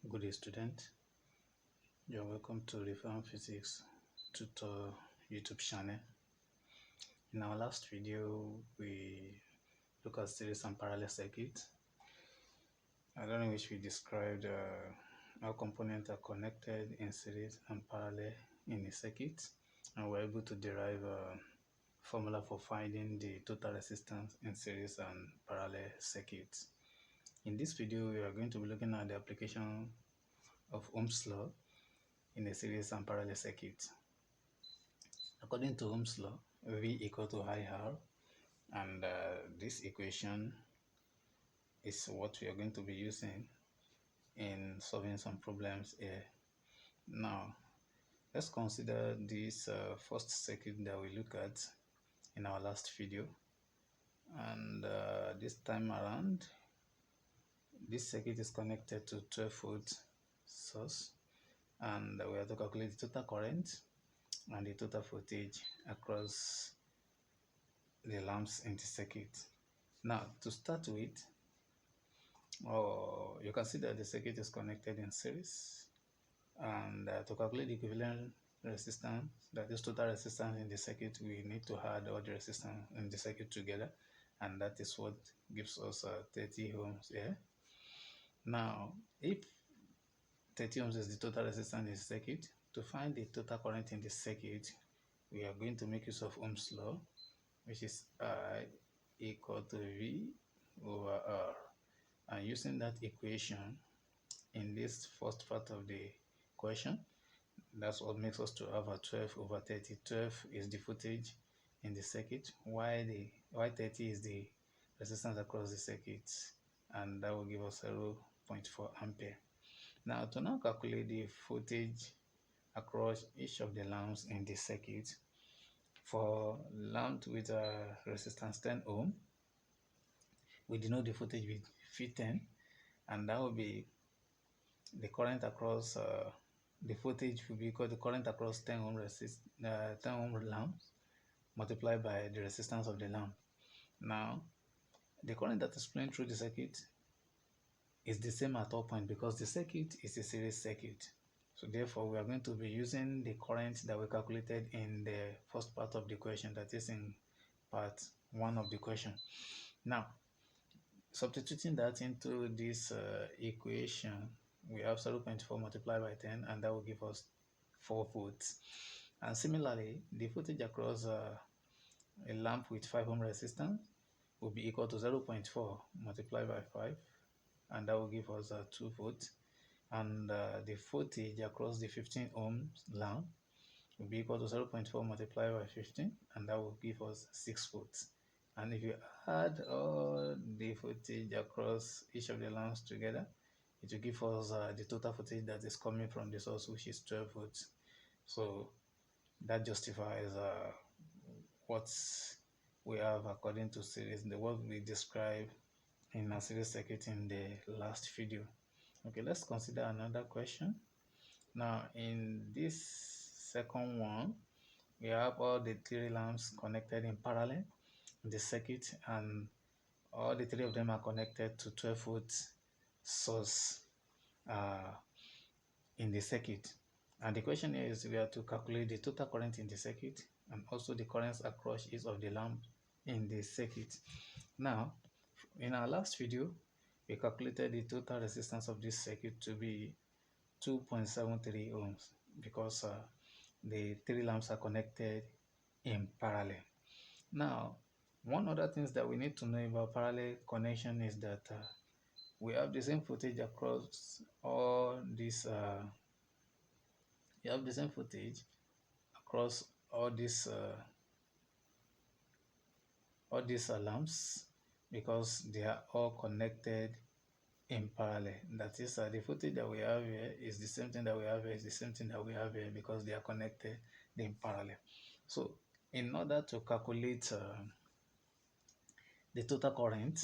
Good day, student. You're welcome to Reform Physics Tutor YouTube channel. In our last video, we look at series and parallel circuit. In which we described how components are connected in series and parallel in a circuit, and we're able to derive a formula for finding the total resistance in series and parallel circuits. In this video, we are going to be looking at the application of Ohm's law in a series and parallel circuit. According to Ohm's law, V equal to IR, and this equation is what we are going to be using in solving some problems here. Now, let's consider this first circuit that we look at in our last video, and this time around, this circuit is connected to 12-volt source, and we have to calculate the total current and the total voltage across the lamps in the circuit. Now, to start with, you can see that the circuit is connected in series, and to calculate the equivalent resistance, that is total resistance in the circuit, we need to add all the resistance in the circuit together, and that is what gives us 30 ohms here. Now, if 30 ohms is the total resistance in the circuit, to find the total current in the circuit, we are going to make use of Ohm's law, which is I equal to V over R. And using that equation in this first part of the equation, that's what makes us to have a 12 over 30. 12 is the voltage in the circuit, while 30 is the resistance across the circuit, and that will give us 0.4 ampere. Now, to now calculate the voltage across each of the lamps in the circuit, for lamp with a resistance 10 ohm, we denote the voltage with V10, and that will be the current across the voltage will be equal to the current across 10 ohm lamps multiplied by the resistance of the lamp. Now, the current that is flowing through the circuit is the same at all points because the circuit is a series circuit. So therefore, we are going to be using the current that we calculated in the first part of the equation, that is in part 1 of the equation. Now, substituting that into this equation, we have 0.4 multiplied by 10, and that will give us 4 volts. And similarly, the voltage across a lamp with 5 ohm resistance will be equal to 0.4 multiplied by 5, and that will give us 2 volts. And the voltage across the 15 ohms lamp will be equal to 0.4 multiplied by 15, and that will give us 6 volts. And if you add all the voltage across each of the lamps together, it will give us the total voltage that is coming from the source, which is 12 volts. So that justifies what we have according to series, the what we described in a series circuit in the last video. Okay, let's consider another question. Now, in this second one, we have all the 3 lamps connected in parallel in the circuit, and all the 3 of them are connected to 12-volt source in the circuit. And the question is, we have to calculate the total current in the circuit and also the currents across each of the lamps in the circuit. Now, in our last video, we calculated the total resistance of this circuit to be 2.73 ohms because the 3 lamps are connected in parallel. Now, one other things that we need to know about parallel connection is that we have the same voltage across all these lamps because they are all connected in parallel. That is, the voltage that we have here is the same thing that we have here, is the same thing that we have here because they are connected in parallel. So, in order to calculate the total current,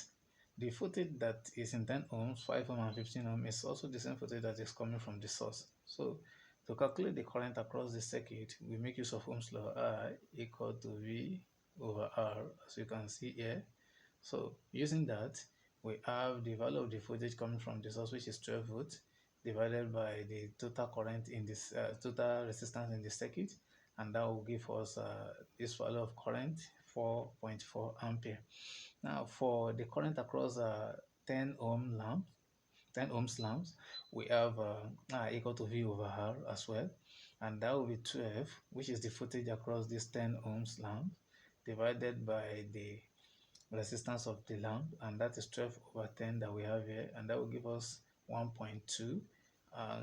the voltage that is in 10 ohms, 5 ohm and 15 ohm is also the same voltage that is coming from the source. So, to calculate the current across the circuit, we make use of Ohm's law, I equal to V over R, as you can see here. So, using that, we have the value of the voltage coming from the source, which is 12 volts, divided by the total current in this total resistance in the circuit, and that will give us this value of current 4.4 ampere. Now for the current across 10 ohms lamps, we have R equal to V over R as well, and that will be 12, which is the voltage across this 10 ohms lamp, divided by the resistance of the lamp, and that is 12 over 10 that we have here, and that will give us 1.2.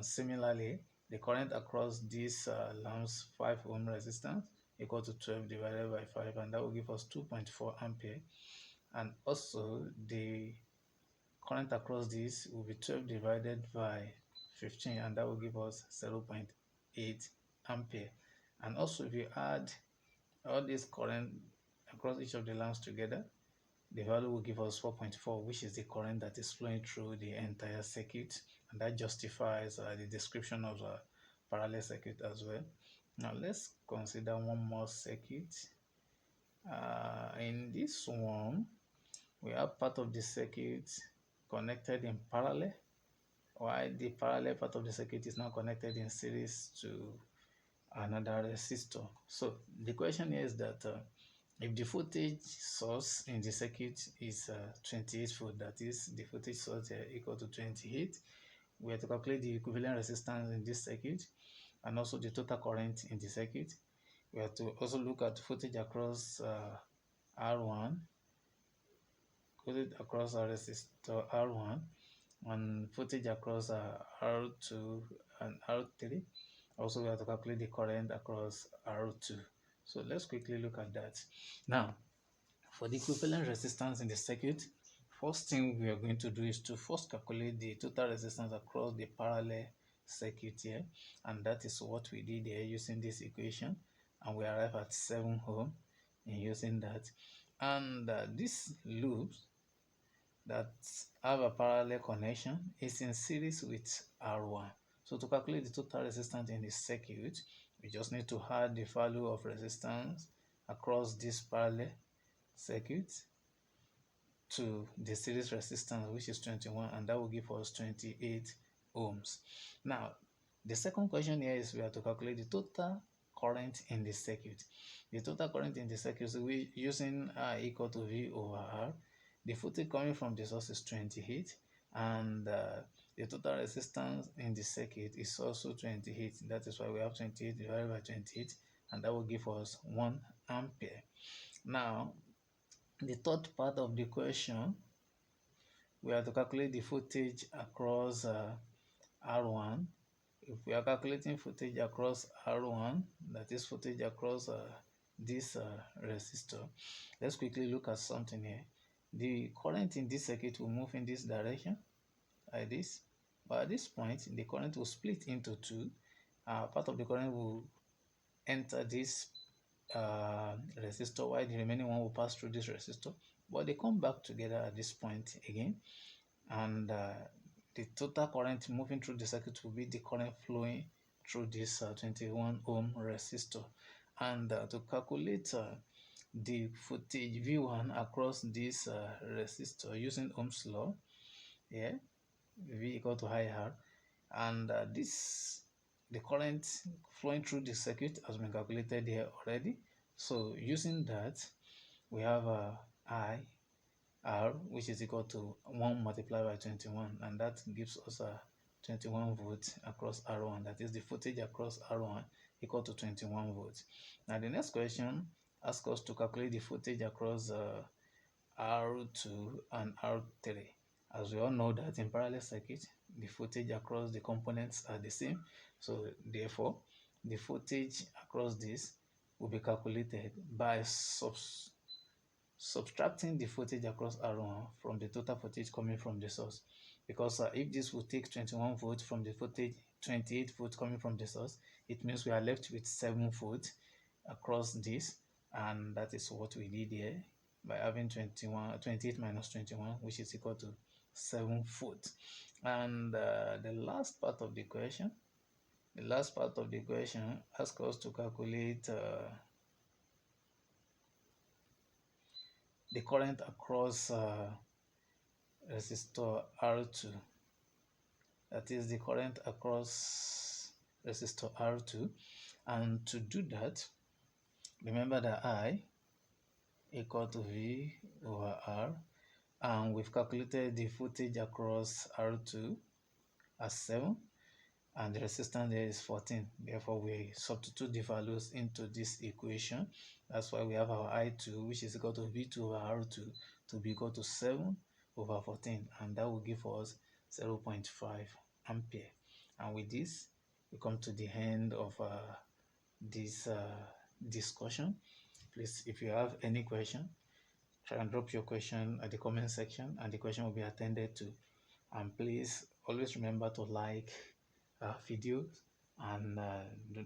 Similarly, the current across this lamp's 5 ohm resistance equal to 12 divided by 5, and that will give us 2.4 ampere. And also the current across this will be 12 divided by 15, and that will give us 0.8 ampere. And also if you add all this current across each of the lamps together, the value will give us 4.4, which is the current that is flowing through the entire circuit, and that justifies the description of the parallel circuit as well. Now let's consider one more circuit. In this one, we have part of the circuit connected in parallel, while the parallel part of the circuit is now connected in series to another resistor. So the question here is that if the voltage source in the circuit is 28 volt, that is the voltage source equal to 28, we have to calculate the equivalent resistance in this circuit and also the total current in the circuit. We have to also look at voltage across R1, voltage across our resistor R1, and voltage across R2 and R3. Also, we have to calculate the current across R2. So let's quickly look at that. Now, for the equivalent resistance in the circuit, first thing we are going to do is to first calculate the total resistance across the parallel circuit here, and that is what we did here using this equation, and we arrive at 7 ohm in using that. And these loops that have a parallel connection is in series with R1. So to calculate the total resistance in the circuit, we just need to add the value of resistance across this parallel circuit to the series resistance, which is 21, and that will give us 28 ohms. Now, the second question here is we have to calculate the total current in the circuit. The total current in the circuit, so we using R equal to V over R. The voltage coming from the source is 28, and the total resistance in the circuit is also 28. That is why we have 28 divided by 28, and that will give us 1 ampere. Now, the third part of the question, we have to calculate the voltage across R1. If we are calculating voltage across R1, that is voltage across this resistor, let's quickly look at something here. The current in this circuit will move in this direction, like this. But at this point, the current will split into two. Part of the current will enter this resistor, while the remaining one will pass through this resistor. But they come back together at this point again, and the total current moving through the circuit will be the current flowing through this 21 ohm resistor. And to calculate the voltage V1 across this resistor using Ohm's law, yeah, V equal to IR, and the current flowing through the circuit has been calculated here already. So using that, we have R, which is equal to 1 multiplied by 21, and that gives us 21 volts across R1. That is the voltage across R1 equal to 21 volts. Now the next question asks us to calculate the voltage across R2 and R3. As we all know that in parallel circuit, the voltage across the components are the same. So therefore, the voltage across this will be calculated by subtracting the voltage across R1 from the total voltage coming from the source. Because if this will take 21 volts from the voltage, 28 volts coming from the source, it means we are left with 7 volts across this, and that is what we did here by having 28 minus 21, which is equal to 7 volts. And the last part of the question asks us to calculate the current across resistor R2. that is the current across resistor R2. And to do that, remember that I equal to V over R, and we've calculated the voltage across R2 as 7, and the resistance there is 14. Therefore, we substitute the values into this equation. That's why we have our I2, which is equal to V2 over R2, to be equal to 7 over 14, and that will give us 0.5 ampere. And with this, we come to the end of this discussion. Please, if you have any question, try and drop your question at the comment section, and the question will be attended to. And please always remember to like videos, and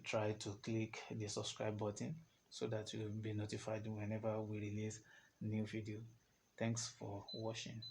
try to click the subscribe button so that you'll be notified whenever we release new video. Thanks for watching.